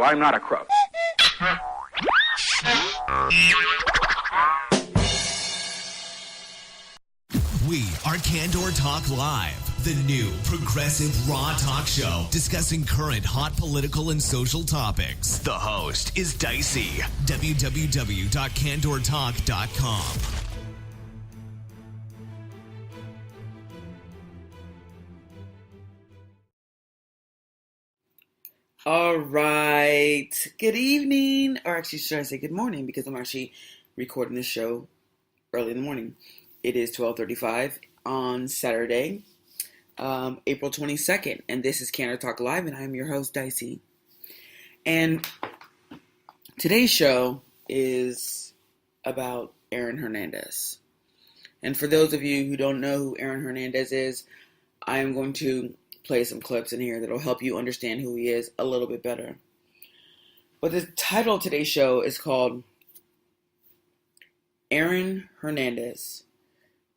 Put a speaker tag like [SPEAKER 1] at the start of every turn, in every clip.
[SPEAKER 1] Well, I'm not a crook.
[SPEAKER 2] We are Candor Talk Live, the new progressive raw talk show discussing current hot political and social topics. The host is DICESI, www.candortalk.com.
[SPEAKER 3] All right. Good evening, or actually, should I say good morning, because I'm actually recording this show early in the morning. It is 12:35 on Saturday, April 22nd, and this is Candor Talk Live, and I'm your host, Dicey. And today's show is about Aaron Hernandez. And for those of you who don't know who Aaron Hernandez is, I am going to play some clips in here that will help you understand who he is a little bit better. But the title of today's show is called Aaron Hernandez,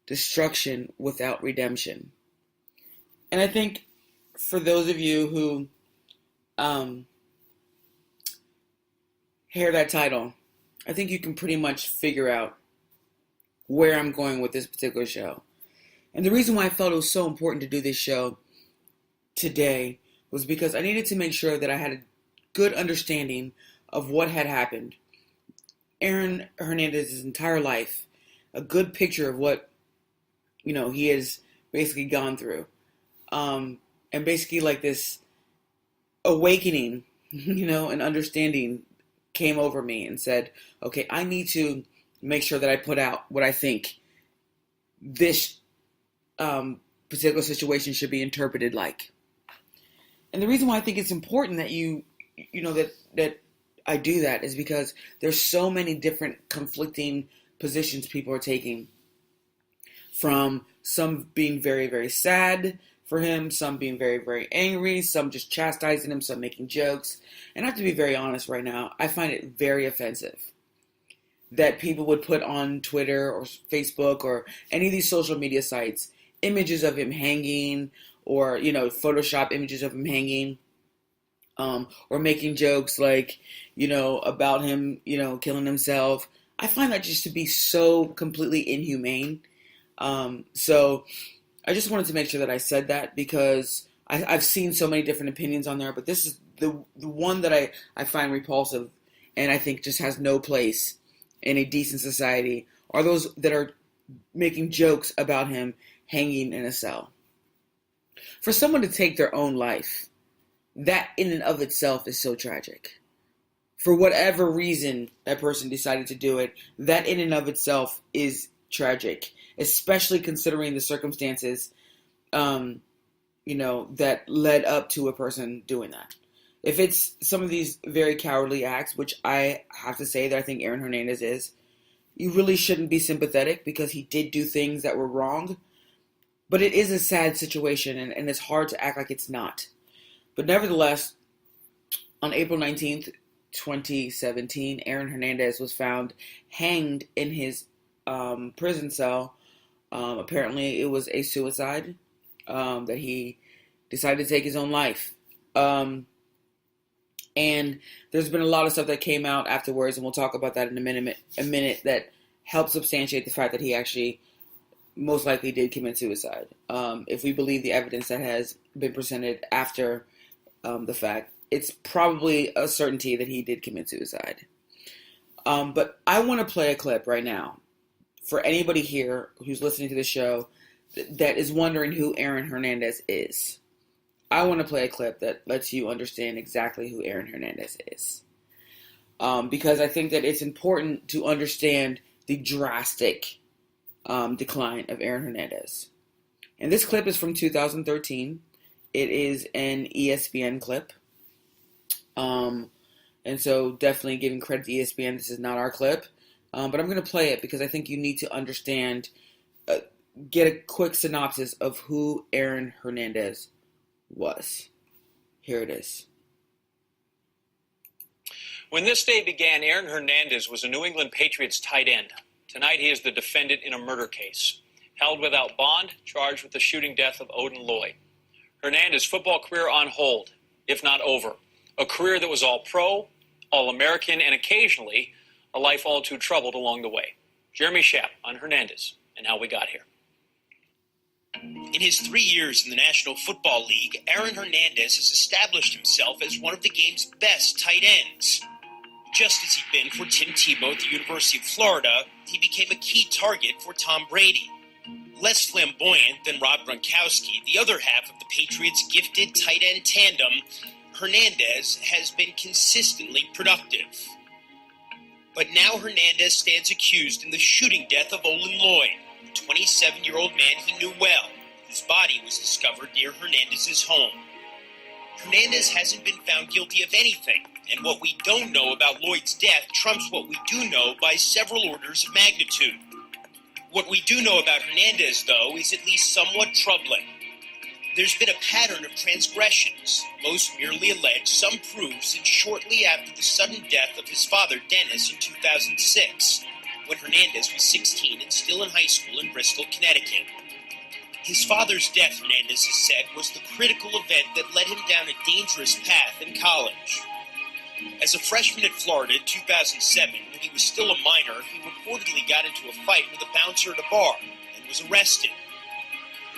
[SPEAKER 3] Destruction Without Redemption. And I think for those of you who hear that title, I think you can pretty much figure out where I'm going with this particular show. And the reason why I felt it was so important to do this show today was because I needed to make sure that I had a good understanding of what had happened. Aaron Hernandez's entire life, a good picture of what, he has basically gone through. And basically like this awakening, and understanding came over me and said, okay, I need to make sure that I put out what I think this particular situation should be interpreted like. And the reason why I think it's important that that I do that is because there's so many different conflicting positions people are taking. From some being very, very sad for him, some being very, very angry, some just chastising him, some making jokes. And I have to be very honest right now, I find it very offensive that people would put on Twitter or Facebook or any of these social media sites images of him hanging, or, Photoshop images of him hanging, or making jokes like, about him, killing himself. I find that just to be so completely inhumane. So I just wanted to make sure that I said that, because I've seen so many different opinions on there, but this is the one that I find repulsive and I think just has no place in a decent society, are those that are making jokes about him hanging in a cell. For someone to take their own life, that in and of itself is so tragic. For whatever reason that person decided to do it, that in and of itself is tragic, especially considering the circumstances, that led up to a person doing that. If it's some of these very cowardly acts, which I have to say that I think Aaron Hernandez is, you really shouldn't be sympathetic, because he did do things that were wrong. But it is a sad situation, and it's hard to act like it's not. But nevertheless, on April 19th, 2017, Aaron Hernandez was found hanged in his prison cell. Apparently, it was a suicide, that he decided to take his own life. And there's been a lot of stuff that came out afterwards, and we'll talk about that in a minute, that helps substantiate the fact that he actually most likely did commit suicide. If we believe the evidence that has been presented after the fact, it's probably a certainty that he did commit suicide. But I want to play a clip right now for anybody here who's listening to the show that is wondering who Aaron Hernandez is. I want to play a clip that lets you understand exactly who Aaron Hernandez is. Because I think that it's important to understand the drastic decline of Aaron Hernandez. And this clip is from 2013. It is an ESPN clip. And so definitely giving credit to ESPN. This is not our clip. But I'm going to play it because I think you need to understand, get a quick synopsis of who Aaron Hernandez was. Here it is.
[SPEAKER 4] When this day began, Aaron Hernandez was a New England Patriots tight end. Tonight he is the defendant in a murder case. Held without bond, charged with the shooting death of Odin Lloyd. Hernandez' football career on hold, if not over. A career that was all pro, all American, and occasionally a life all too troubled along the way. Jeremy Schaap on Hernandez and how we got here.
[SPEAKER 1] In his 3 years in the National Football League, Aaron Hernandez has established himself as one of the game's best tight ends. Just as he'd been for Tim Tebow at the University of Florida, he became a key target for Tom Brady. Less flamboyant than Rob Gronkowski, the other half of the Patriots' gifted tight end tandem, Hernandez has been consistently productive. But now Hernandez stands accused in the shooting death of Olin Lloyd, a 27-year-old man he knew well. His body was discovered near Hernandez's home. Hernandez hasn't been found guilty of anything, and what we don't know about Lloyd's death trumps what we do know by several orders of magnitude. What we do know about Hernandez, though, is at least somewhat troubling. There's been a pattern of transgressions, most merely alleged, some proved since shortly after the sudden death of his father, Dennis, in 2006, when Hernandez was 16 and still in high school in Bristol, Connecticut. His father's death, Hernandez has said, was the critical event that led him down a dangerous path in college. As a freshman at Florida in 2007, when he was still a minor, he reportedly got into a fight with a bouncer at a bar and was arrested.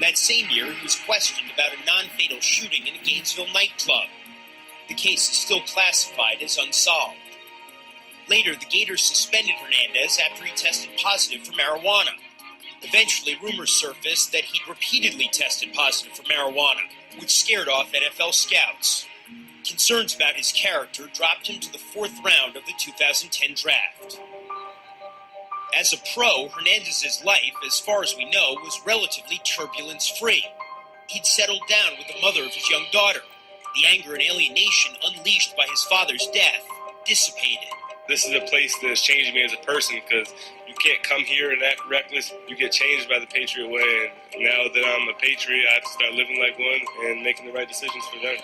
[SPEAKER 1] That same year, he was questioned about a non-fatal shooting in a Gainesville nightclub. The case is still classified as unsolved. Later, the Gators suspended Hernandez after he tested positive for marijuana. Eventually, rumors surfaced that he'd repeatedly tested positive for marijuana, which scared off NFL scouts. Concerns about his character dropped him to the 4th round of the 2010 draft. As a pro, Hernandez's life, as far as we know, was relatively turbulence-free. He'd settled down with the mother of his young daughter. The anger and alienation unleashed by his father's death dissipated.
[SPEAKER 5] This is a place that's changed me as a person because you can't come here and act reckless. You get changed by the Patriot way, and now that I'm a Patriot, I have to start living like one and making the right decisions for them.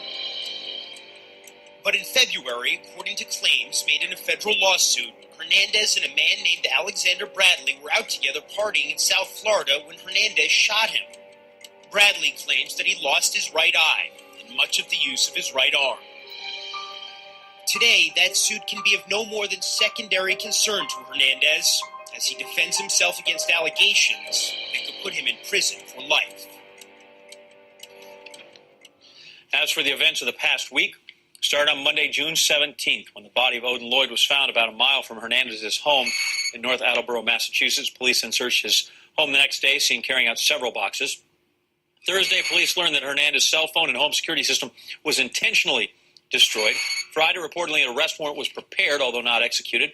[SPEAKER 1] But in February, according to claims made in a federal lawsuit, Hernandez and a man named Alexander Bradley were out together partying in South Florida when Hernandez shot him. Bradley claims that he lost his right eye and much of the use of his right arm. Today, that suit can be of no more than secondary concern to Hernandez, as he defends himself against allegations that could put him in prison for life.
[SPEAKER 4] As for the events of the past week, started on Monday, June 17th, when the body of Odin Lloyd was found about a mile from Hernandez's home in North Attleboro, Massachusetts. Police then searched his home the next day, seen carrying out several boxes. Thursday, police learned that Hernandez's cell phone and home security system was intentionally destroyed. Friday, reportedly, an arrest warrant was prepared, although not executed.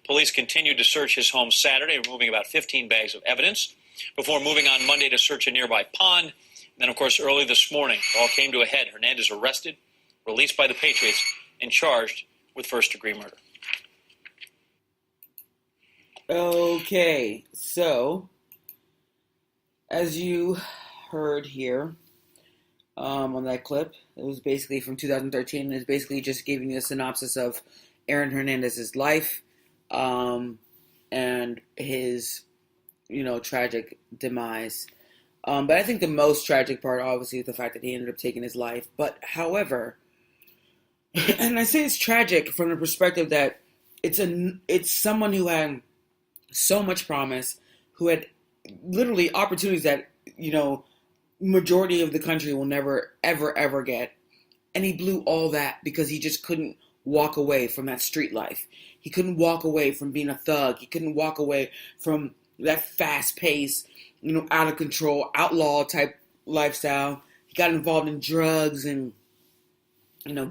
[SPEAKER 4] Police continued to search his home Saturday, removing about 15 bags of evidence, before moving on Monday to search a nearby pond. And then, of course, early this morning, it all came to a head. Hernandez arrested, released by the Patriots, and charged with first-degree murder.
[SPEAKER 3] Okay, so as you heard here on that clip, it was basically from 2013, and it's basically just giving you a synopsis of Aaron Hernandez's life and his, tragic demise. But I think the most tragic part, obviously, is the fact that he ended up taking his life. But however, and I say it's tragic from the perspective that it's someone who had so much promise, who had literally opportunities that, majority of the country will never, ever, ever get. And he blew all that because he just couldn't walk away from that street life. He couldn't walk away from being a thug. He couldn't walk away from that fast-paced, out of control, outlaw type lifestyle. He got involved in drugs and,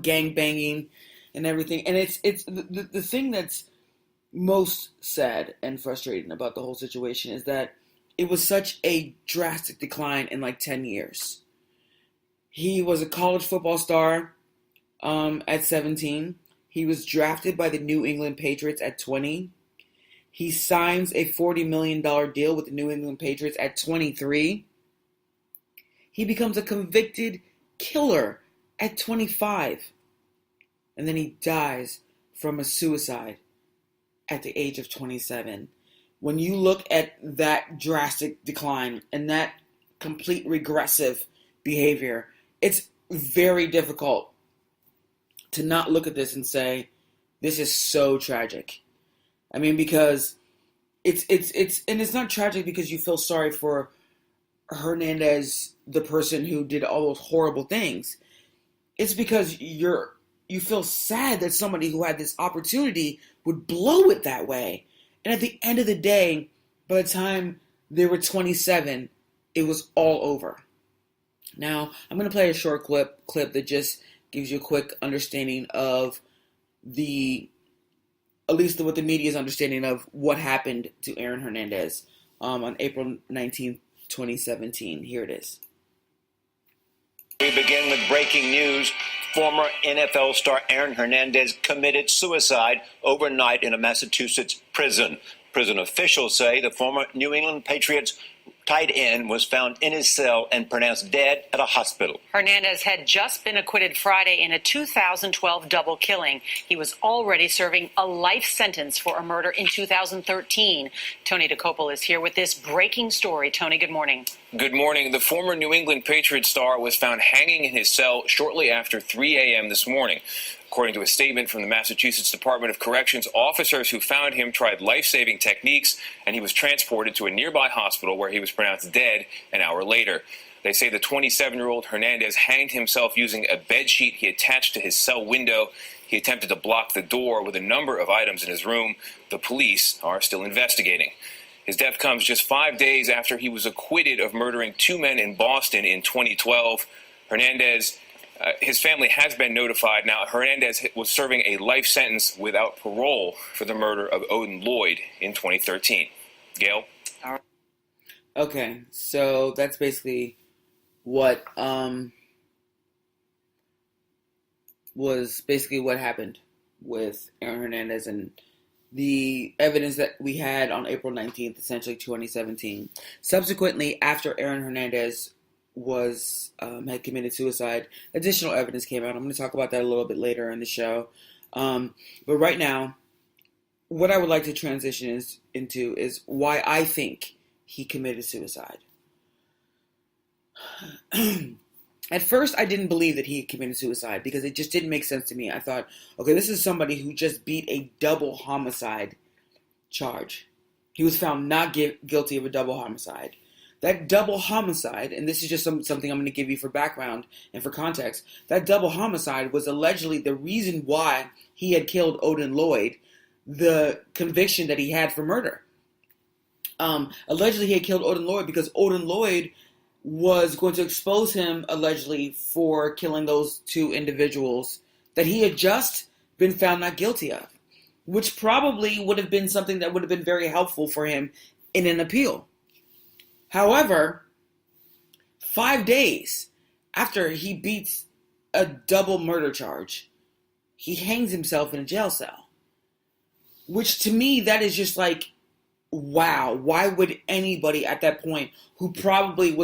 [SPEAKER 3] gang banging and everything. And it's the thing that's most sad and frustrating about the whole situation is that it was such a drastic decline in like 10 years. He was a college football star at 17. He was drafted by the New England Patriots at 20. He signs a $40 million deal with the New England Patriots at 23. He becomes a convicted killer at 25. And then he dies from a suicide at the age of 27. When you look at that drastic decline and that complete regressive behavior, it's very difficult to not look at this and say, this is so tragic. I mean, because it's not tragic because you feel sorry for Hernandez, the person who did all those horrible things. It's because you feel sad that somebody who had this opportunity would blow it that way. And at the end of the day, by the time they were 27, it was all over. Now, I'm going to play a short clip that just gives you a quick understanding of at least what the media's understanding of what happened to Aaron Hernandez on April 19th, 2017. Here it is.
[SPEAKER 6] We begin with breaking news. Former NFL star Aaron Hernandez committed suicide overnight in a Massachusetts prison. Prison officials say the former New England Patriots tight end was found in his cell and pronounced dead at a hospital.
[SPEAKER 7] Hernandez had just been acquitted Friday in a 2012 double killing. He was already serving a life sentence for a murder in 2013. Tony DeCopel is here with this breaking story. Tony, good morning.
[SPEAKER 8] Good morning. The former New England Patriots star was found hanging in his cell shortly after 3 a.m. this morning. According to a statement from the Massachusetts Department of Corrections, officers who found him tried life-saving techniques, and he was transported to a nearby hospital where he was pronounced dead an hour later. They say the 27-year-old Hernandez hanged himself using a bedsheet he attached to his cell window. He attempted to block the door with a number of items in his room. The police are still investigating. His death comes just 5 days after he was acquitted of murdering 2 men in Boston in 2012. Hernandez, his family has been notified. Now, Hernandez was serving a life sentence without parole for the murder of Odin Lloyd in 2013. Gail?
[SPEAKER 3] Okay, so that's basically what what happened with Aaron Hernandez and the evidence that we had on April 19th, essentially 2017. Subsequently, after Aaron Hernandez had committed suicide, additional evidence came out. I'm going to talk about that a little bit later in the show. But right now, what I would like to transition into is why I think he committed suicide. At first, I didn't believe that he committed suicide because it just didn't make sense to me. I thought, okay, this is somebody who just beat a double homicide charge. He was found not guilty of a double homicide. That double homicide, and this is just something I'm going to give you for background and for context, that double homicide was allegedly the reason why he had killed Odin Lloyd, the conviction that he had for murder. Allegedly, he had killed Odin Lloyd because Odin Lloyd was going to expose him, allegedly, for killing those 2 individuals that he had just been found not guilty of, which probably would have been something that would have been very helpful for him in an appeal. However, 5 days after he beats a double murder charge, he hangs himself in a jail cell. Which to me, that is just like, wow, why would anybody at that point who probably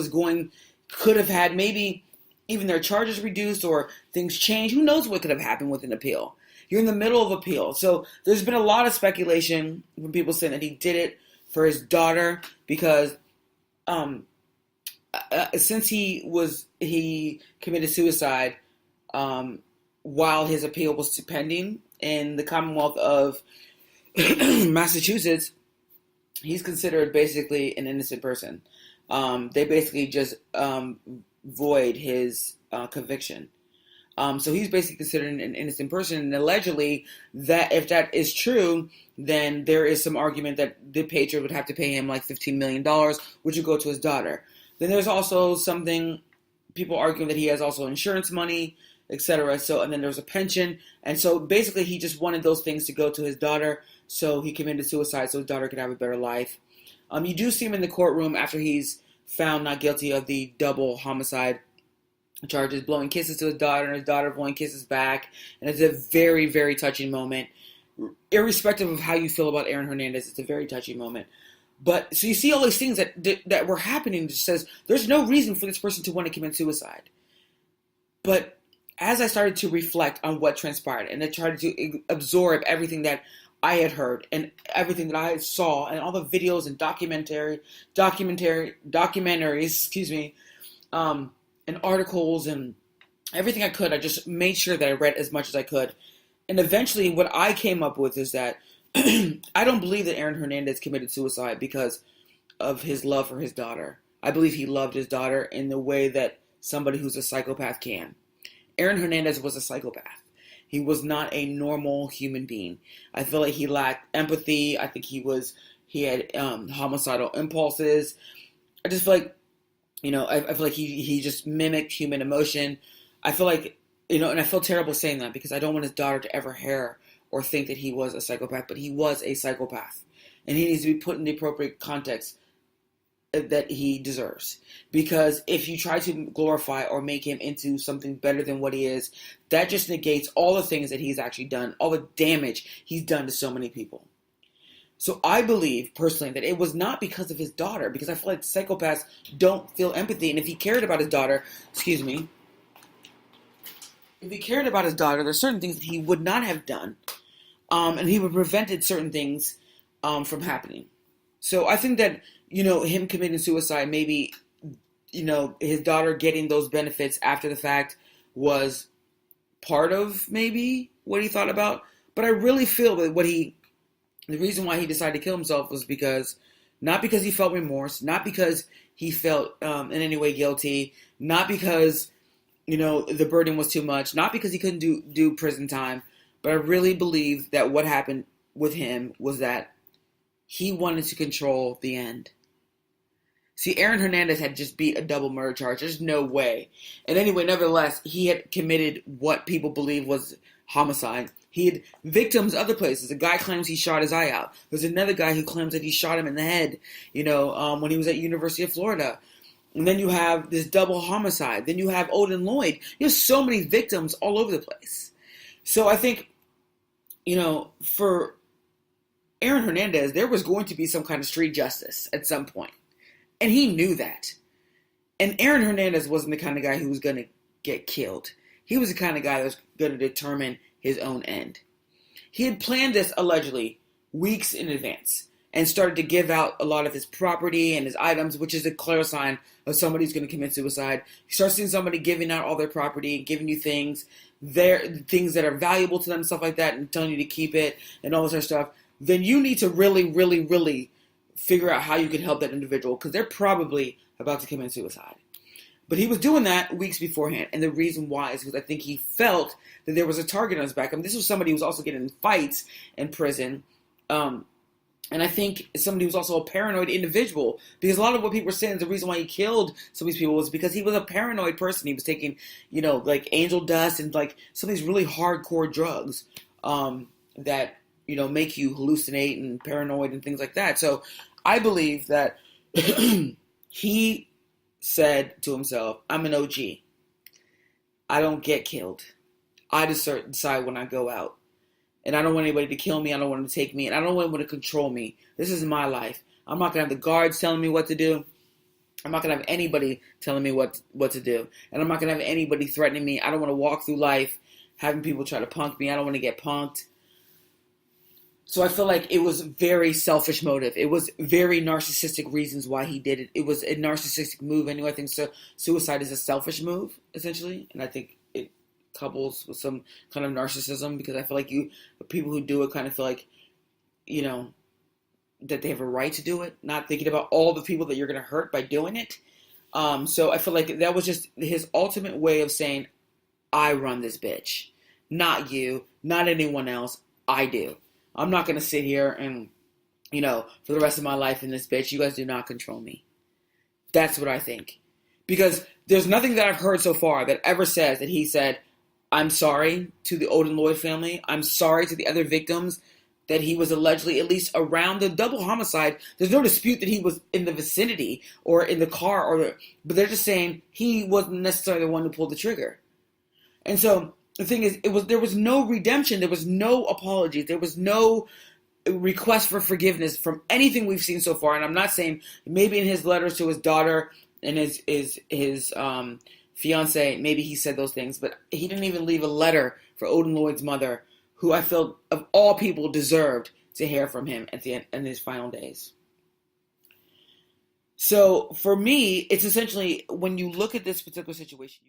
[SPEAKER 3] could have had maybe even their charges reduced or things changed, who knows what could have happened with an appeal? You're in the middle of appeal. So there's been a lot of speculation from people saying that he did it for his daughter because since he committed suicide while his appeal was pending in the Commonwealth of Massachusetts, he's considered basically an innocent person. They basically just void his conviction. So he's basically considered an innocent person. And allegedly, that if that is true, then there is some argument that the Patriot would have to pay him like $15 million, which would go to his daughter. Then there's also people arguing that he has also insurance money, etc. So, and then there's a pension. And so basically he just wanted those things to go to his daughter. So he committed suicide so his daughter could have a better life. You do see him in the courtroom after he's found not guilty of the double homicide charges, blowing kisses to his daughter and his daughter blowing kisses back. And it's a very, very touching moment. Irrespective of how you feel about Aaron Hernandez, it's a very touching moment. But so you see all these things that were happening that says there's no reason for this person to want to commit suicide. But as I started to reflect on what transpired and I tried to absorb everything that I had heard and everything that I saw and all the videos and documentaries, and articles and everything I could. I just made sure that I read as much as I could. And eventually what I came up with is that I don't believe that Aaron Hernandez committed suicide because of his love for his daughter. I believe he loved his daughter in the way that somebody who's a psychopath can. Aaron Hernandez was a psychopath. He was not a normal human being. I feel like he lacked empathy. I think he had homicidal impulses. I just feel like, I feel like he just mimicked human emotion. I feel like, and I feel terrible saying that because I don't want his daughter to ever hear or think that he was a psychopath, but he was a psychopath. And he needs to be put in the appropriate context that he deserves. Because if you try to glorify or make him into something better than what he is, that just negates all the things that he's actually done, all the damage he's done to so many people. So I believe, personally, that it was not because of his daughter, because I feel like psychopaths don't feel empathy. And if he cared about his daughter, if he cared about his daughter, there's certain things that he would not have done. And he would have prevented certain things from happening. So I think that, him committing suicide, maybe, his daughter getting those benefits after the fact was part of maybe what he thought about. But I really feel that the reason why he decided to kill himself was not because he felt remorse, not because he felt in any way guilty, not because, the burden was too much, not because he couldn't do prison time. But I really believe that what happened with him was that he wanted to control the end. See, Aaron Hernandez had just beat a double murder charge. There's no way. And anyway, nevertheless, he had committed what people believe was homicide. He had victims other places. A guy claims he shot his eye out. There's another guy who claims that he shot him in the head, when he was at University of Florida. And then you have this double homicide. Then you have Odin Lloyd. You have so many victims all over the place. So I think, for Aaron Hernandez, there was going to be some kind of street justice at some point. And he knew that. And Aaron Hernandez wasn't the kind of guy who was going to get killed. He was the kind of guy that was going to determine his own end. He had planned this, allegedly, weeks in advance and started to give out a lot of his property and his items, which is a clear sign of somebody who's going to commit suicide. You start seeing somebody giving out all their property, giving you things that are valuable to them, stuff like that, and telling you to keep it and all this other stuff. Then you need to really, really, really figure out how you can help that individual because they're probably about to commit suicide. But he was doing that weeks beforehand. And the reason why is because I think he felt that there was a target on his back. I mean, this was somebody who was also getting in fights in prison. And I think somebody who was also a paranoid individual. Because a lot of what people were saying is the reason why he killed some of these people was because he was a paranoid person. He was taking, like angel dust and like some of these really hardcore drugs that, make you hallucinate and paranoid and things like that. So I believe that he said to himself, I'm an OG. I don't get killed. I decide when I go out. And I don't want anybody to kill me. I don't want them to take me. And I don't want anyone to control me. This is my life. I'm not going to have the guards telling me what to do. I'm not going to have anybody telling me what to do. And I'm not going to have anybody threatening me. I don't want to walk through life having people try to punk me. I don't want to get punked. So I feel like it was very selfish motive. It was very narcissistic reasons why he did it. It was a narcissistic move. Anyway, I think suicide is a selfish move, essentially. And I think it couples with some kind of narcissism because I feel like people who do it kind of feel like, that they have a right to do it, not thinking about all the people that you're going to hurt by doing it. So I feel like that was just his ultimate way of saying, I run this bitch. Not you, not anyone else. I do. I'm not going to sit here and, for the rest of my life in this bitch, you guys do not control me. That's what I think. Because there's nothing that I've heard so far that ever says that he said, I'm sorry to the Odin Lloyd family. I'm sorry to the other victims that he was allegedly at least around the double homicide. There's no dispute that he was in the vicinity or in the car, but they're just saying he wasn't necessarily the one who pulled the trigger. And so the thing is, there was no redemption. There was no apology. There was no request for forgiveness from anything we've seen so far. And I'm not saying maybe in his letters to his daughter and his fiance, maybe he said those things, but he didn't even leave a letter for Odin Lloyd's mother, who I felt of all people deserved to hear from him at the end in his final days. So for me, it's essentially when you look at this particular situation,